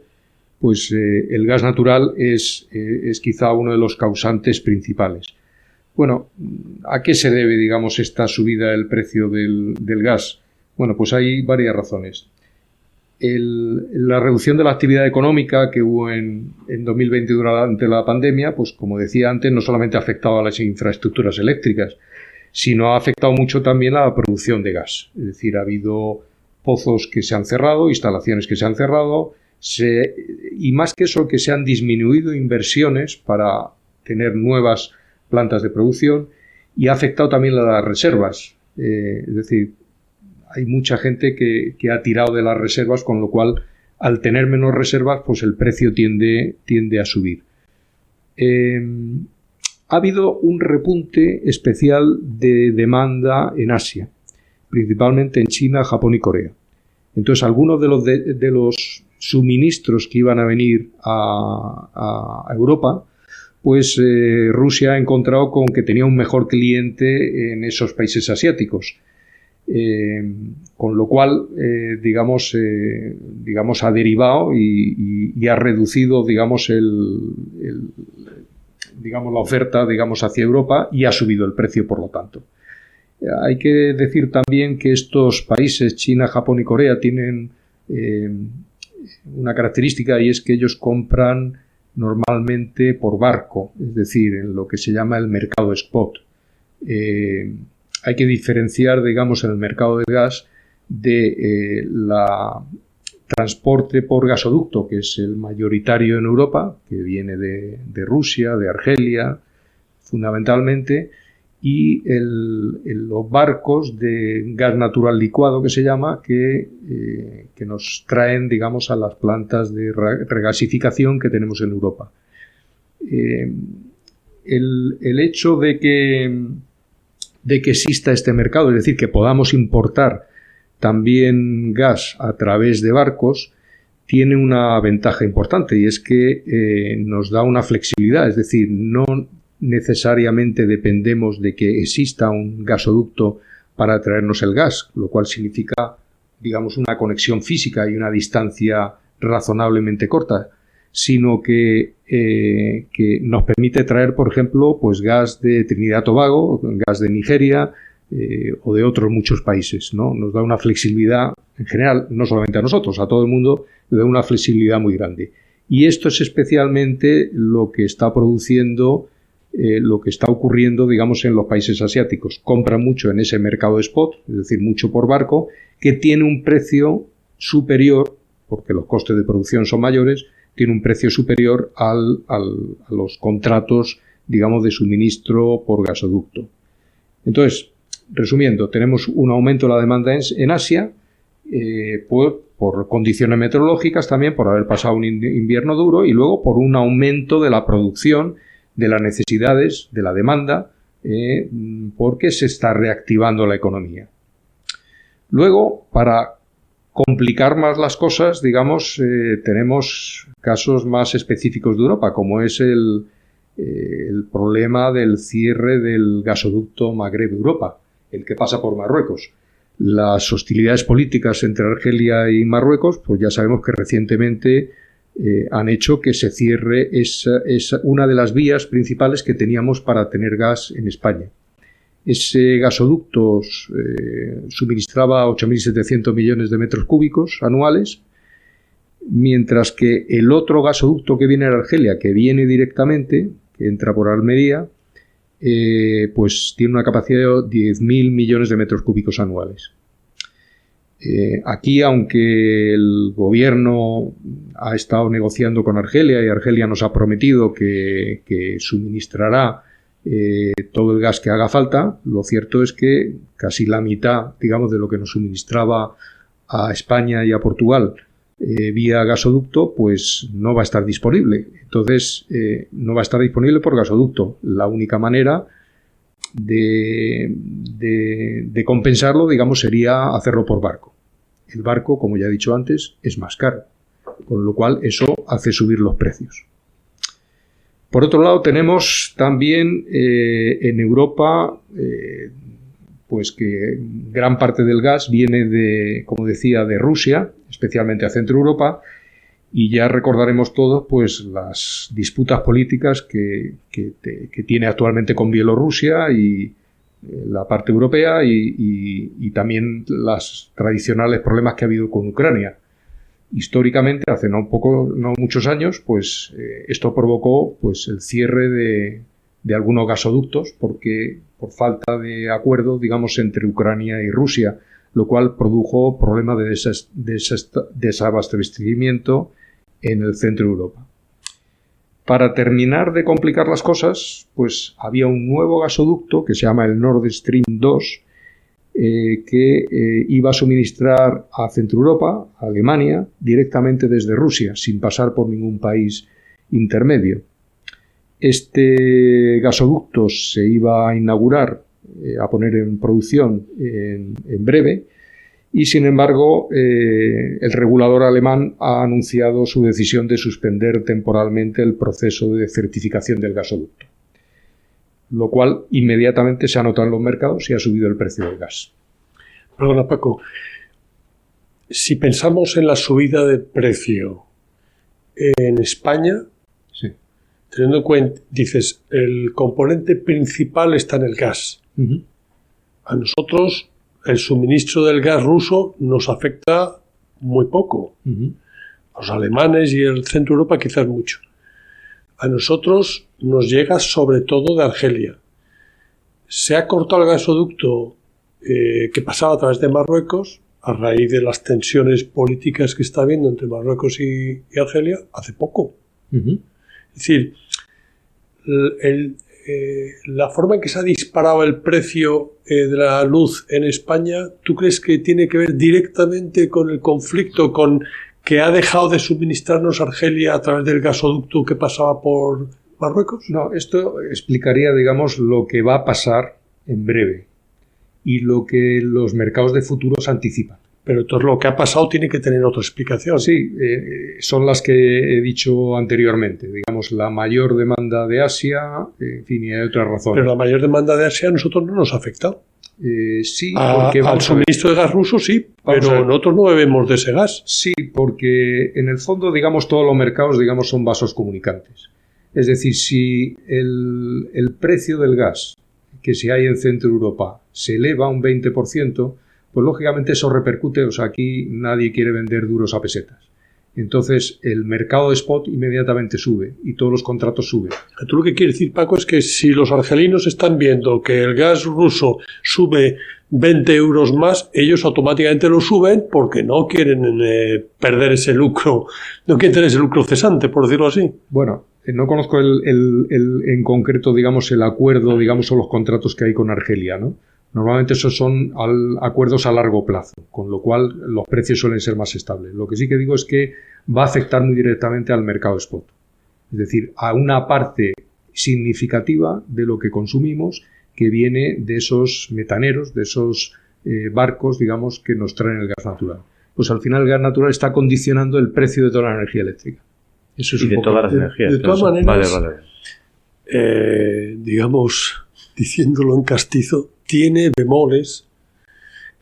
pues el gas natural es quizá uno de los causantes principales. Bueno, ¿a qué se debe, digamos, esta subida del precio del gas? Bueno, pues hay varias razones. La reducción de la actividad económica que hubo en 2020 durante la pandemia, pues como decía antes, no solamente ha afectado a las infraestructuras eléctricas, sino ha afectado mucho también a la producción de gas. Es decir, ha habido pozos que se han cerrado, instalaciones que se han cerrado, y más que eso, que se han disminuido inversiones para tener nuevas plantas de producción, y ha afectado también a las reservas. Es decir, hay mucha gente que ha tirado de las reservas, con lo cual, al tener menos reservas, pues el precio tiende a subir. Ha habido un repunte especial de demanda en Asia, principalmente en China, Japón y Corea. Entonces, algunos de los suministros que iban a venir a Europa, pues Rusia ha encontrado con que tenía un mejor cliente en esos países asiáticos. Con lo cual, digamos, ha derivado y ha reducido, digamos, digamos, la oferta, digamos, hacia Europa, y ha subido el precio, por lo tanto. Hay que decir también que estos países, China, Japón y Corea, tienen una característica, y es que ellos compran normalmente por barco, es decir, en lo que se llama el mercado spot. Hay que diferenciar, digamos, en el mercado del gas de la transporte por gasoducto, que es el mayoritario en Europa, que viene de Rusia, de Argelia, fundamentalmente, y los barcos de gas natural licuado, que se llama, que nos traen, digamos, a las plantas de regasificación que tenemos en Europa. El hecho de que exista este mercado, es decir, que podamos importar también gas a través de barcos, tiene una ventaja importante, y es que nos da una flexibilidad, es decir, no necesariamente dependemos de que exista un gasoducto para traernos el gas, lo cual significa, digamos, una conexión física y una distancia razonablemente corta, sino que nos permite traer, por ejemplo, pues gas de Trinidad y Tobago, gas de Nigeria o de otros muchos países, ¿no? Nos da una flexibilidad, en general, no solamente a nosotros, a todo el mundo, le da una flexibilidad muy grande. Y esto es especialmente lo que está produciendo, lo que está ocurriendo, digamos, en los países asiáticos. Compran mucho en ese mercado spot, es decir, mucho por barco, que tiene un precio superior, porque los costes de producción son mayores, tiene un precio superior a los contratos, digamos, de suministro por gasoducto. Entonces, resumiendo, tenemos un aumento de la demanda en Asia, por condiciones meteorológicas también, por haber pasado un invierno duro, y luego por un aumento de la producción, de las necesidades, de la demanda, porque se está reactivando la economía. Luego, para complicar más las cosas, digamos, tenemos casos más específicos de Europa, como es el problema del cierre del gasoducto Magreb-Europa, el que pasa por Marruecos. Las hostilidades políticas entre Argelia y Marruecos, pues ya sabemos que recientemente han hecho que se cierre esa una de las vías principales que teníamos para tener gas en España. Ese gasoducto suministraba 8.700 millones de metros cúbicos anuales, mientras que el otro gasoducto que viene de Argelia, que viene directamente, que entra por Almería, pues tiene una capacidad de 10.000 millones de metros cúbicos anuales. Aquí, aunque el gobierno ha estado negociando con Argelia y Argelia nos ha prometido que suministrará todo el gas que haga falta, lo cierto es que casi la mitad, digamos, de lo que nos suministraba a España y a Portugal vía gasoducto, pues no va a estar disponible. Entonces, no va a estar disponible por gasoducto. La única manera de compensarlo, digamos, sería hacerlo por barco. El barco, como ya he dicho antes, es más caro, con lo cual eso hace subir los precios. Por otro lado, tenemos también en Europa, pues que gran parte del gas viene de, como decía, de Rusia, especialmente a Centro Europa, y ya recordaremos todos pues las disputas políticas que tiene actualmente con Bielorrusia y la parte europea y también los tradicionales problemas que ha habido con Ucrania. Históricamente, hace no muchos años, pues esto provocó pues el cierre de algunos gasoductos porque por falta de acuerdo, digamos, entre Ucrania y Rusia, lo cual produjo problemas de desabastecimiento en el centro de Europa. Para terminar de complicar las cosas, pues había un nuevo gasoducto que se llama el Nord Stream 2, que iba a suministrar a Centro Europa, a Alemania, directamente desde Rusia, sin pasar por ningún país intermedio. Este gasoducto se iba a inaugurar, a poner en producción en breve, y sin embargo el regulador alemán ha anunciado su decisión de suspender temporalmente el proceso de certificación del gasoducto, lo cual inmediatamente se ha notado en los mercados y ha subido el precio del gas. Perdona, Paco, si pensamos en la subida de precio en España, Sí. teniendo en cuenta, dices, el componente principal está en el gas. Uh-huh. A nosotros el suministro del gas ruso nos afecta muy poco. Uh-huh. A los alemanes y el centro de Europa quizás mucho. A nosotros nos llega sobre todo de Argelia. Se ha cortado el gasoducto que pasaba a través de Marruecos a raíz de las tensiones políticas que está habiendo entre Marruecos y Argelia hace poco. Uh-huh. Es decir, la forma en que se ha disparado el precio de la luz en España, ¿tú crees que tiene que ver directamente con el conflicto, con que ha dejado de suministrarnos Argelia a través del gasoducto que pasaba por Marruecos? No, esto explicaría, digamos, lo que va a pasar en breve y lo que los mercados de futuros anticipan. Pero entonces lo que ha pasado tiene que tener otra explicación. Sí, son las que he dicho anteriormente. Digamos, la mayor demanda de Asia, en fin, y hay otras razones. Pero la mayor demanda de Asia a nosotros no nos ha afectado. Sí, porque al suministro de gas ruso sí, pero nosotros no bebemos de ese gas. Sí, porque en el fondo, digamos, todos los mercados, digamos, son vasos comunicantes. Es decir, si el precio del gas que se hay en Centro Europa se eleva un 20%, pues lógicamente eso repercute, o sea, aquí nadie quiere vender duros a pesetas. Entonces el mercado de spot inmediatamente sube y todos los contratos suben. Tú lo que quieres decir, Paco, es que si los argelinos están viendo que el gas ruso sube 20 euros más, ellos automáticamente lo suben porque no quieren perder ese lucro, no quieren tener ese lucro cesante, por decirlo así. Bueno, no conozco en concreto, digamos, el acuerdo, digamos, o los contratos que hay con Argelia, ¿no? Normalmente esos son acuerdos a largo plazo, con lo cual los precios suelen ser más estables. Lo que sí que digo es que va a afectar muy directamente al mercado spot. Es decir, a una parte significativa de lo que consumimos que viene de esos metaneros, de esos barcos, digamos, que nos traen el gas natural. Pues al final el gas natural está condicionando el precio de toda la energía eléctrica. Eso es y de todas las energías. De todas maneras, vale. Digamos, diciéndolo en castizo, tiene bemoles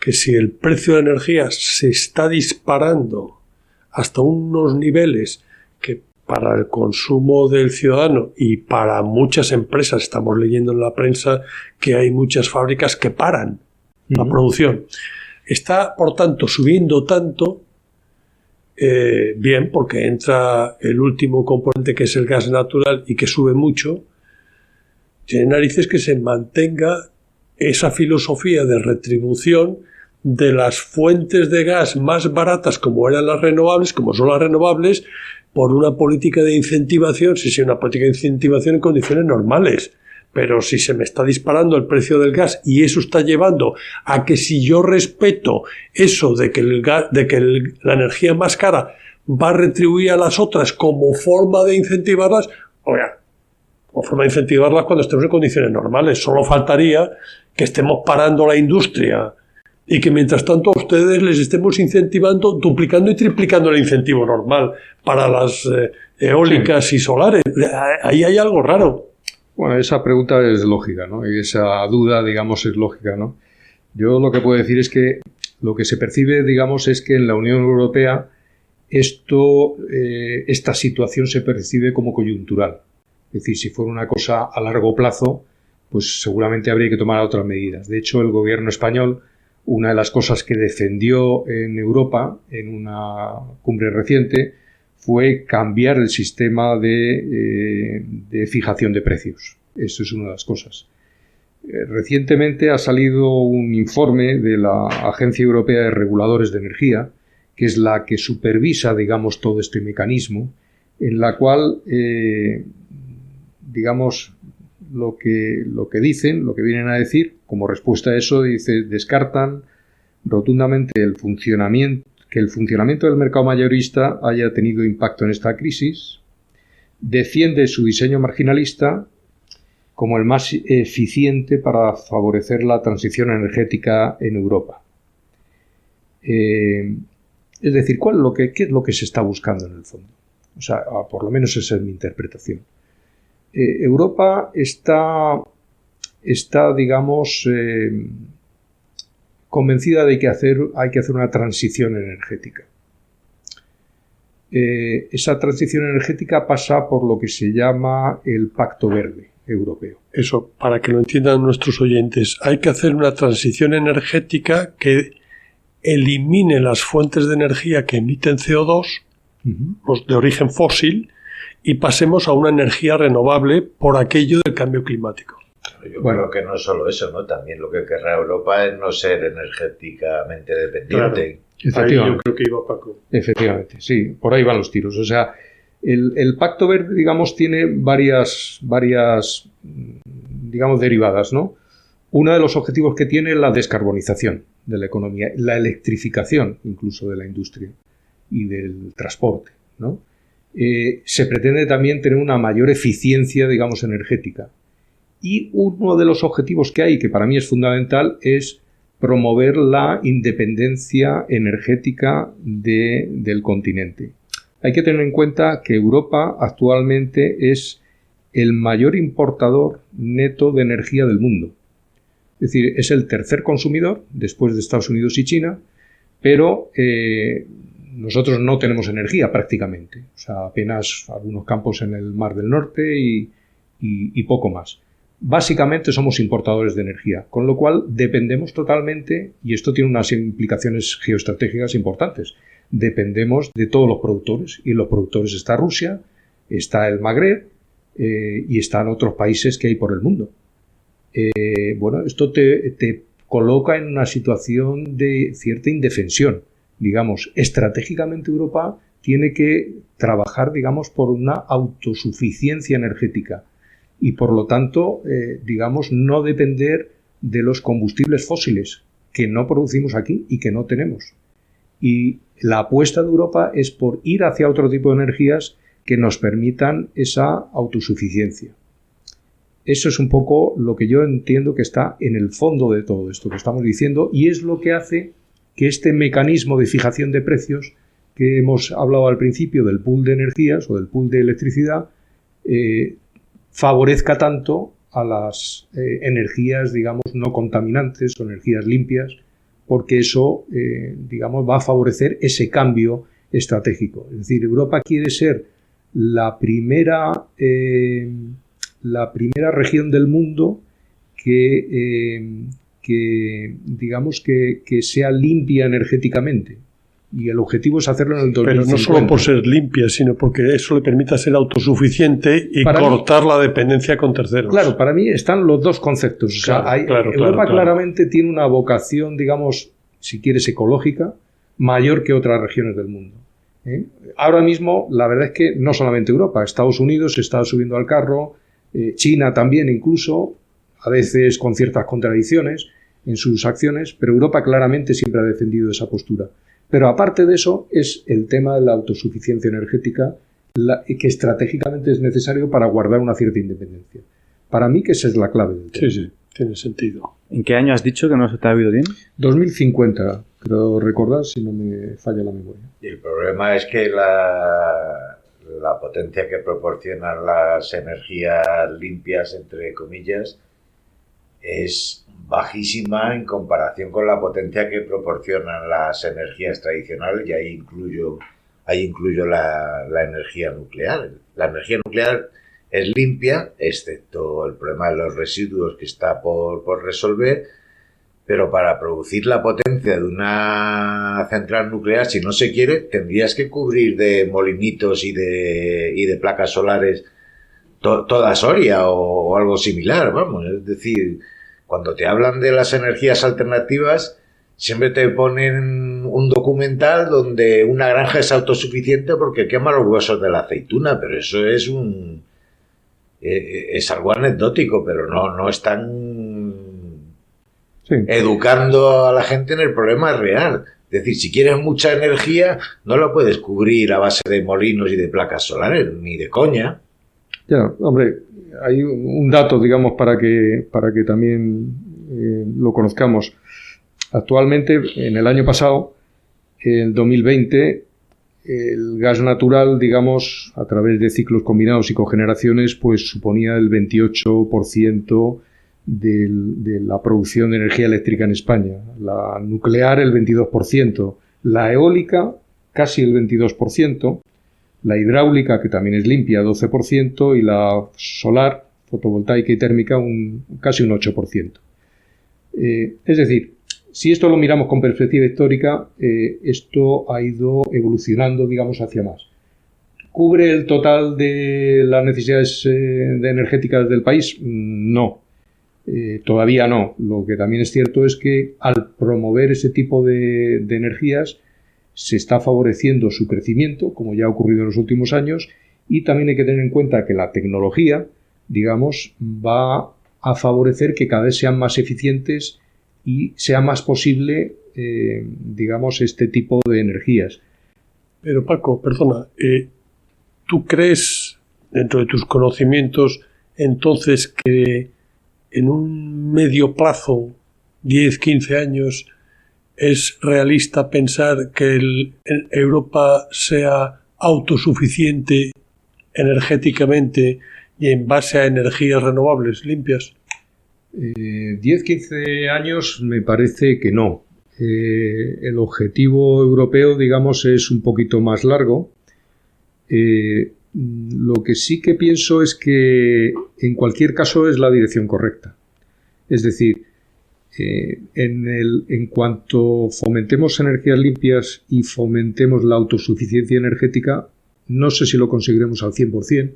que si el precio de la energía se está disparando hasta unos niveles que para el consumo del ciudadano y para muchas empresas, estamos leyendo en la prensa que hay muchas fábricas que paran la producción, está por tanto subiendo tanto, bien, porque entra el último componente que es el gas natural y que sube mucho, tiene narices que se mantenga esa filosofía de retribución de las fuentes de gas más baratas como eran las renovables, como son las renovables, por una política de incentivación, sí, una política de incentivación en condiciones normales. Pero si se me está disparando el precio del gas y eso está llevando a que si yo respeto eso de que la energía más cara va a retribuir a las otras como forma de incentivarlas, oiga, como forma de incentivarlas cuando estemos en condiciones normales. Solo faltaría que estemos parando la industria y que mientras tanto a ustedes les estemos incentivando, duplicando y triplicando el incentivo normal para las eólicas y solares. Ahí hay algo raro. Bueno, esa pregunta es lógica, ¿no? Y esa duda, digamos, es lógica, ¿no? Yo lo que puedo decir es que lo que se percibe, digamos, es que en la Unión Europea esta situación se percibe como coyuntural. Es decir, si fuera una cosa a largo plazo, pues seguramente habría que tomar otras medidas. De hecho, el gobierno español, una de las cosas que defendió en Europa en una cumbre reciente fue cambiar el sistema de fijación de precios. Eso es una de las cosas. Recientemente ha salido un informe de la Agencia Europea de Reguladores de Energía, que es la que supervisa, digamos, todo este mecanismo, en la cual, digamos, lo que dicen, lo que vienen a decir, como respuesta a eso, descartan rotundamente que el funcionamiento del mercado mayorista haya tenido impacto en esta crisis, defiende su diseño marginalista como el más eficiente para favorecer la transición energética en Europa. Es decir, ¿qué es lo que se está buscando en el fondo? O sea, por lo menos esa es mi interpretación. Europa está digamos, convencida de que hay que hacer una transición energética. Esa transición energética pasa por lo que se llama el Pacto Verde Europeo. Eso, para que lo entiendan nuestros oyentes, hay que hacer una transición energética que elimine las fuentes de energía que emiten CO2, los de origen fósil, y pasemos a una energía renovable por aquello del cambio climático. Yo creo que no es solo eso, ¿no? También lo que querrá Europa es no ser energéticamente dependiente. Claro. Ahí yo creo que iba Paco. Efectivamente, sí, por ahí van los tiros. O sea, el Pacto Verde, digamos, tiene varias, digamos, derivadas, ¿no? Uno de los objetivos que tiene es la descarbonización de la economía, la electrificación incluso de la industria y del transporte, ¿no? Se pretende también tener una mayor eficiencia, digamos, energética. Y uno de los objetivos que hay, que para mí es fundamental, es promover la independencia energética del continente. Hay que tener en cuenta que Europa actualmente es el mayor importador neto de energía del mundo. Es decir, es el tercer consumidor, después de Estados Unidos y China, pero nosotros no tenemos energía prácticamente. O sea, apenas algunos campos en el Mar del Norte y poco más. Básicamente somos importadores de energía, con lo cual dependemos totalmente, y esto tiene unas implicaciones geoestratégicas importantes, dependemos de todos los productores, y los productores está Rusia, está el Magreb y están otros países que hay por el mundo. Bueno, esto te coloca en una situación de cierta indefensión. Digamos, estratégicamente Europa tiene que trabajar, digamos, por una autosuficiencia energética. Y por lo tanto, digamos, no depender de los combustibles fósiles que no producimos aquí y que no tenemos. Y la apuesta de Europa es por ir hacia otro tipo de energías que nos permitan esa autosuficiencia. Eso es un poco lo que yo entiendo que está en el fondo de todo esto que estamos diciendo, y es lo que hace que este mecanismo de fijación de precios que hemos hablado al principio del pool de energías o del pool de electricidad favorezca tanto a las energías, digamos, no contaminantes o energías limpias, porque eso, digamos, va a favorecer ese cambio estratégico. Es decir, Europa quiere ser la primera región del mundo que digamos, que sea limpia energéticamente. Y el objetivo es hacerlo en el 2050. Pero no solo por ser limpia, sino porque eso le permita ser autosuficiente y cortar la dependencia con terceros. Claro, para mí están los dos conceptos. O sea, Europa claramente tiene una vocación, digamos, si quieres, ecológica, mayor que otras regiones del mundo. Ahora mismo, la verdad es que no solamente Europa, Estados Unidos se está subiendo al carro, China también incluso, a veces con ciertas contradicciones en sus acciones, pero Europa claramente siempre ha defendido esa postura. Pero aparte de eso es el tema de la autosuficiencia energética que estratégicamente es necesario para guardar una cierta independencia. Para mí que esa es la clave del tema. Sí, tiene sentido. ¿En qué año has dicho que no se te ha oído bien? 2050, creo recordar, si no me falla la memoria. Y el problema es que la potencia que proporcionan las energías limpias, entre comillas, es bajísima en comparación con la potencia que proporcionan las energías tradicionales, y ahí incluyo la energía nuclear. La energía nuclear es limpia, excepto el problema de los residuos que está por resolver, pero para producir la potencia de una central nuclear, si no se quiere, tendrías que cubrir de molinitos y de placas solares toda Soria o algo similar, vamos, es decir, cuando te hablan de las energías alternativas, siempre te ponen un documental donde una granja es autosuficiente porque quema los huesos de la aceituna, pero eso es es algo anecdótico, pero no están educando a la gente en el problema real. Es decir, si quieres mucha energía, no la puedes cubrir a base de molinos y de placas solares, ni de coña. Ya, hombre, hay un dato, digamos, para que también lo conozcamos. Actualmente, en el año pasado, En 2020 el gas natural, digamos, a través de ciclos combinados y cogeneraciones, pues suponía el 28% de la producción de energía eléctrica en España. La nuclear el 22%, la eólica casi el 22%, la hidráulica, que también es limpia, 12%, y la solar, fotovoltaica y térmica, casi un 8%. Es decir, si esto lo miramos con perspectiva histórica, esto ha ido evolucionando, digamos, hacia más. ¿Cubre el total de las necesidades energéticas del país? No, todavía no. Lo que también es cierto es que al promover ese tipo de energías se está favoreciendo su crecimiento, como ya ha ocurrido en los últimos años, y también hay que tener en cuenta que la tecnología, digamos, va a favorecer que cada vez sean más eficientes y sea más posible, digamos, este tipo de energías. Pero Paco, perdona, ¿tú crees, dentro de tus conocimientos, entonces que en un medio plazo, 10, 15 años, es realista pensar que Europa sea autosuficiente energéticamente y en base a energías renovables limpias? 10-15 años me parece que no. El objetivo europeo, digamos, es un poquito más largo. Lo que sí que pienso es que en cualquier caso es la dirección correcta. Es decir, en cuanto fomentemos energías limpias y fomentemos la autosuficiencia energética, no sé si lo conseguiremos al 100%,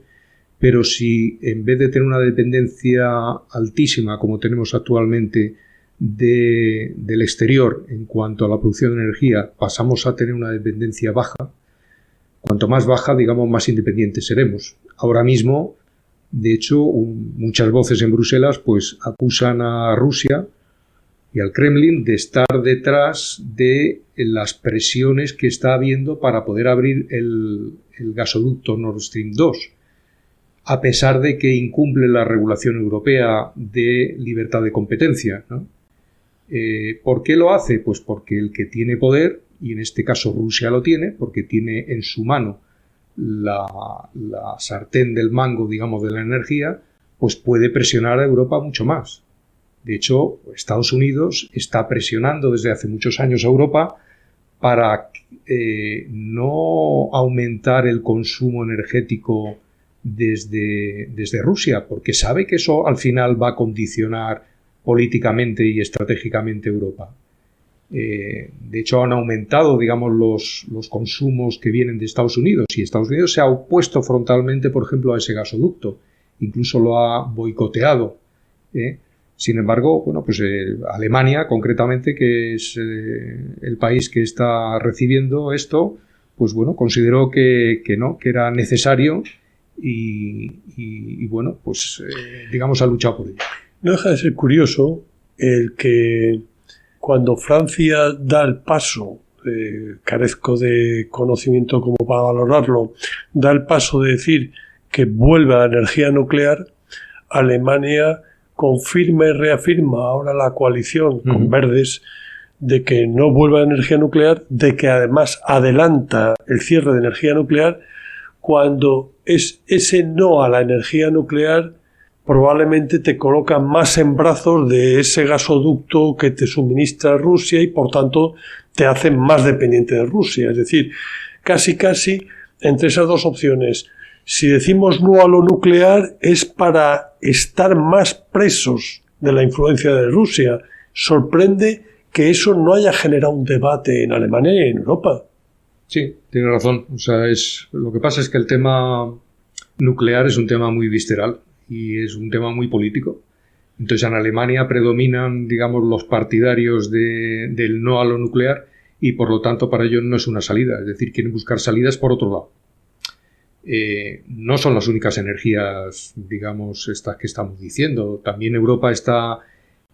pero si en vez de tener una dependencia altísima como tenemos actualmente del exterior en cuanto a la producción de energía, pasamos a tener una dependencia baja, cuanto más baja, digamos, más independientes seremos. Ahora mismo, de hecho, muchas voces en Bruselas pues acusan a Rusia y al Kremlin de estar detrás de las presiones que está habiendo para poder abrir el gasoducto Nord Stream 2. A pesar de que incumple la regulación europea de libertad de competencia, ¿no? ¿Por qué lo hace? Pues porque el que tiene poder, y en este caso Rusia lo tiene, porque tiene en su mano la sartén del mango, digamos, de la energía, pues puede presionar a Europa mucho más. De hecho, Estados Unidos está presionando desde hace muchos años a Europa para no aumentar el consumo energético desde Rusia, porque sabe que eso al final va a condicionar políticamente y estratégicamente Europa. De hecho, han aumentado, digamos, los consumos que vienen de Estados Unidos, y Estados Unidos se ha opuesto frontalmente, por ejemplo, a ese gasoducto. Incluso lo ha boicoteado. Sin embargo, bueno, pues Alemania, concretamente, que es el país que está recibiendo esto, pues bueno, consideró que no, que era necesario. Y bueno, pues digamos ha luchado por ello. No deja de ser curioso el que cuando Francia da el paso, carezco de conocimiento como para valorarlo, da el paso de decir que vuelve a la energía nuclear, Alemania confirma y reafirma ahora la coalición con Verdes de que no vuelve a la energía nuclear, de que además adelanta el cierre de energía nuclear, cuando es ese no a la energía nuclear probablemente te coloca más en brazos de ese gasoducto que te suministra Rusia y por tanto te hace más dependiente de Rusia. Es decir, casi entre esas dos opciones, si decimos no a lo nuclear es para estar más presos de la influencia de Rusia. Sorprende que eso no haya generado un debate en Alemania y en Europa. Sí, tiene razón. O sea, lo que pasa es que el tema nuclear es un tema muy visceral y es un tema muy político. Entonces, en Alemania predominan, digamos, los partidarios del no a lo nuclear y, por lo tanto, para ellos no es una salida. Es decir, quieren buscar salidas por otro lado. No son las únicas energías, digamos, estas que estamos diciendo. También Europa está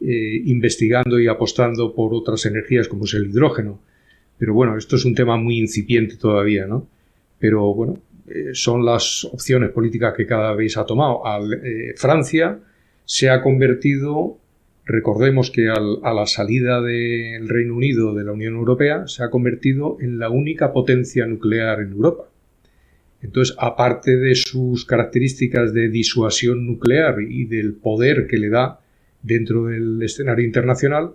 investigando y apostando por otras energías como es el hidrógeno. Pero bueno, esto es un tema muy incipiente todavía, ¿no? Pero bueno, son las opciones políticas que cada país ha tomado. Francia se ha convertido Recordemos que a la salida del Reino Unido de la Unión Europea se ha convertido en la única potencia nuclear en Europa. Entonces, aparte de sus características de disuasión nuclear y del poder que le da dentro del escenario internacional,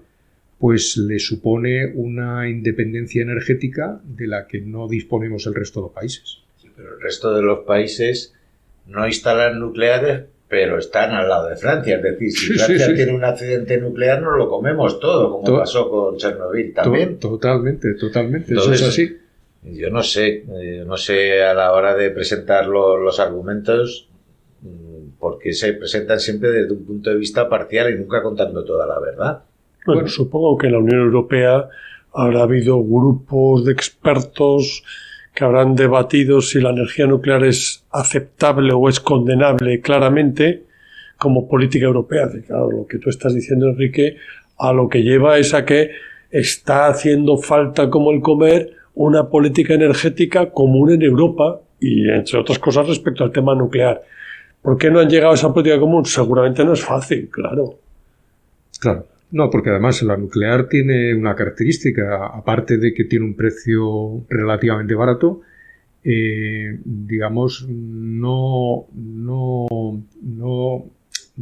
pues le supone una independencia energética de la que no disponemos el resto de los países. Sí, pero el resto de los países no instalan nucleares, pero están al lado de Francia. Es decir, si Francia tiene un accidente nuclear, nos lo comemos todo, como pasó con Chernobyl también. Totalmente. Entonces, eso es así. Yo no sé a la hora de presentar los argumentos, porque se presentan siempre desde un punto de vista parcial y nunca contando toda la verdad. Bueno, supongo que en la Unión Europea habrá habido grupos de expertos que habrán debatido si la energía nuclear es aceptable o es condenable claramente como política europea. Claro, lo que tú estás diciendo, Enrique, a lo que lleva es a que está haciendo falta como el comer una política energética común en Europa y, entre otras cosas, respecto al tema nuclear. ¿Por qué no han llegado a esa política común? Seguramente no es fácil, claro. Claro. No, porque además la nuclear tiene una característica, aparte de que tiene un precio relativamente barato, digamos, no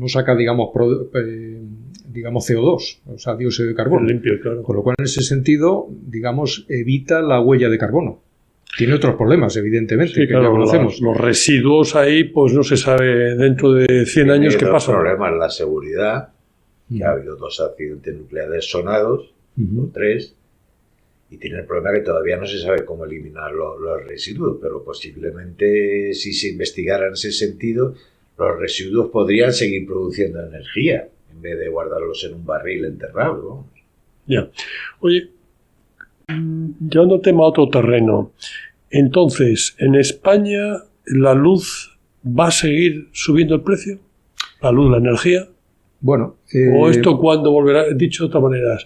saca, digamos, CO2, o sea, dióxido de carbono. Limpio, claro. Con lo cual, en ese sentido, digamos, evita la huella de carbono. Tiene otros problemas, evidentemente, sí, que claro, ya conocemos. Los residuos ahí, pues no se sabe dentro de 100 años qué pasa. El problema es la seguridad. Ya ha habido 2 accidentes nucleares sonados, o 3, y tiene el problema que todavía no se sabe cómo eliminar los residuos, pero posiblemente si se investigara en ese sentido, los residuos podrían seguir produciendo energía en vez de guardarlos en un barril enterrado, ¿no? Ya. Oye, llevando tema a otro terreno, entonces, ¿en España la luz va a seguir subiendo el precio? ¿La luz, la energía? Bueno, ¿o esto cuándo volverá? Dicho de otra manera,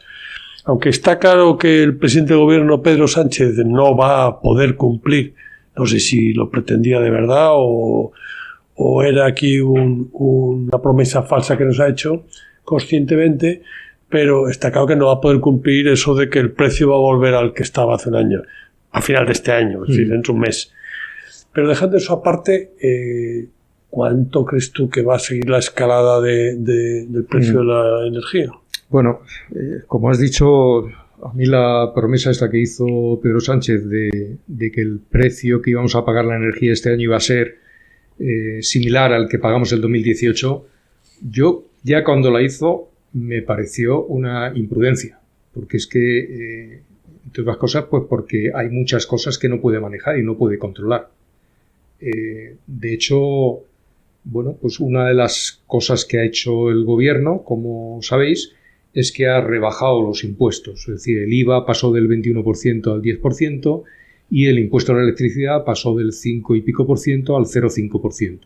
aunque está claro que el presidente del gobierno, Pedro Sánchez, no va a poder cumplir, no sé si lo pretendía de verdad o era aquí una promesa falsa que nos ha hecho conscientemente, pero está claro que no va a poder cumplir eso de que el precio va a volver al que estaba hace un año, a final de este año, es decir, dentro de un mes. Pero dejando eso aparte, ¿cuánto crees tú que va a seguir la escalada del precio de la energía? Bueno, como has dicho, a mí la promesa esta que hizo Pedro Sánchez de que el precio que íbamos a pagar la energía este año iba a ser similar al que pagamos el 2018, yo ya cuando la hizo me pareció una imprudencia, porque es que, entre otras cosas, pues porque hay muchas cosas que no puede manejar y no puede controlar. De hecho, bueno, pues una de las cosas que ha hecho el gobierno, como sabéis, es que ha rebajado los impuestos. Es decir, el IVA pasó del 21% al 10% y el impuesto a la electricidad pasó del 5 y pico por ciento al 0,5%.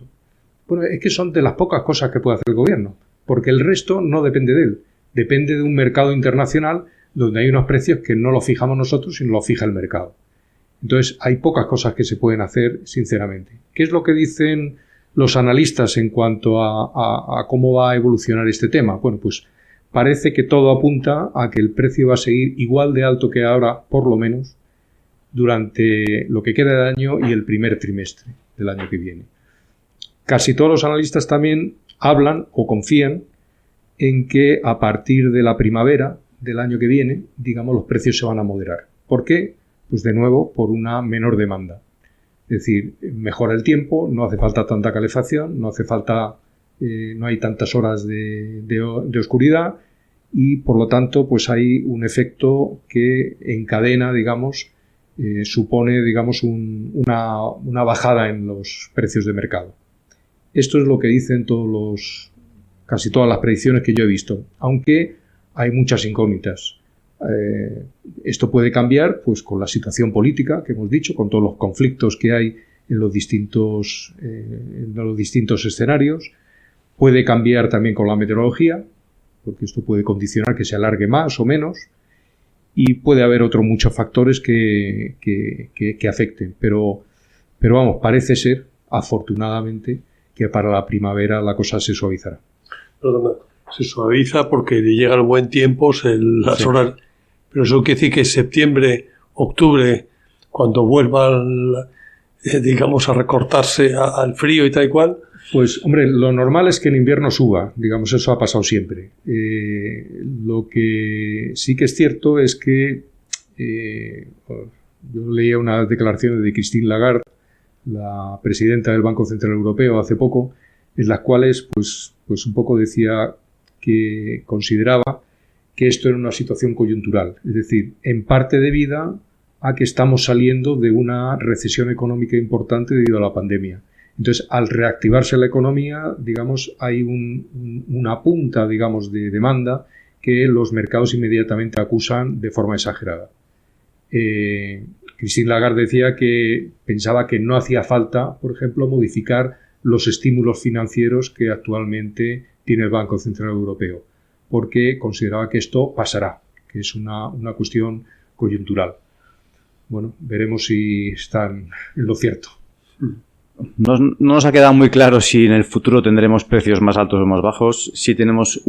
Bueno, es que son de las pocas cosas que puede hacer el gobierno, porque el resto no depende de él. Depende de un mercado internacional donde hay unos precios que no los fijamos nosotros, sino los fija el mercado. Entonces, hay pocas cosas que se pueden hacer, sinceramente. ¿Qué es lo que dicen los analistas en cuanto a cómo va a evolucionar este tema? Bueno, pues parece que todo apunta a que el precio va a seguir igual de alto que ahora, por lo menos, durante lo que queda del año y el primer trimestre del año que viene. Casi todos los analistas también hablan o confían en que a partir de la primavera del año que viene, digamos, los precios se van a moderar. ¿Por qué? Pues de nuevo, por una menor demanda. Es decir, mejora el tiempo, no hace falta tanta calefacción, no hay tantas horas de oscuridad y, por lo tanto, pues hay un efecto que encadena, digamos, supone, digamos, una bajada en los precios de mercado. Esto es lo que dicen casi todas las predicciones que yo he visto, aunque hay muchas incógnitas. Esto puede cambiar pues con la situación política que hemos dicho, con todos los conflictos que hay en los distintos escenarios. Puede cambiar también con la meteorología, porque esto puede condicionar que se alargue más o menos, y puede haber muchos factores que afecten. Pero vamos, parece ser, afortunadamente, que para la primavera la cosa se suavizará. Perdona, Se suaviza porque llega el buen tiempo, las horas... Pero eso quiere decir que septiembre, octubre, cuando vuelvan, digamos, a recortarse al frío y tal y cual... Pues, hombre, lo normal es que en invierno suba, digamos, eso ha pasado siempre. Lo que sí que es cierto es que yo leía unas declaraciones de Christine Lagarde, la presidenta del Banco Central Europeo, hace poco, en las cuales pues un poco decía que consideraba que esto era una situación coyuntural, es decir, en parte debida a que estamos saliendo de una recesión económica importante debido a la pandemia. Entonces, al reactivarse la economía, digamos, hay una punta, digamos, de demanda que los mercados inmediatamente acusan de forma exagerada. Christine Lagarde decía que pensaba que no hacía falta, por ejemplo, modificar los estímulos financieros que actualmente tiene el Banco Central Europeo, porque consideraba que esto pasará, que es una cuestión coyuntural. Bueno, veremos si están en lo cierto. No nos ha quedado muy claro si en el futuro tendremos precios más altos o más bajos, si tenemos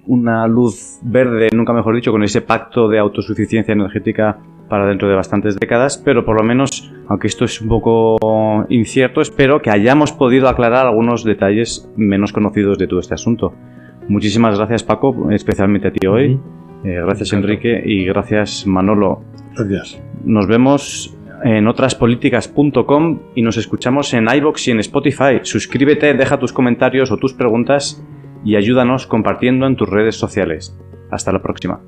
una luz verde, nunca mejor dicho, con ese pacto de autosuficiencia energética para dentro de bastantes décadas, pero por lo menos, aunque esto es un poco incierto, espero que hayamos podido aclarar algunos detalles menos conocidos de todo este asunto. Muchísimas gracias, Paco, especialmente a ti hoy. Gracias, Enrique, y gracias, Manolo. Gracias. Nos vemos en otraspolíticas.com y nos escuchamos en iVoox y en Spotify. Suscríbete, deja tus comentarios o tus preguntas y ayúdanos compartiendo en tus redes sociales. Hasta la próxima.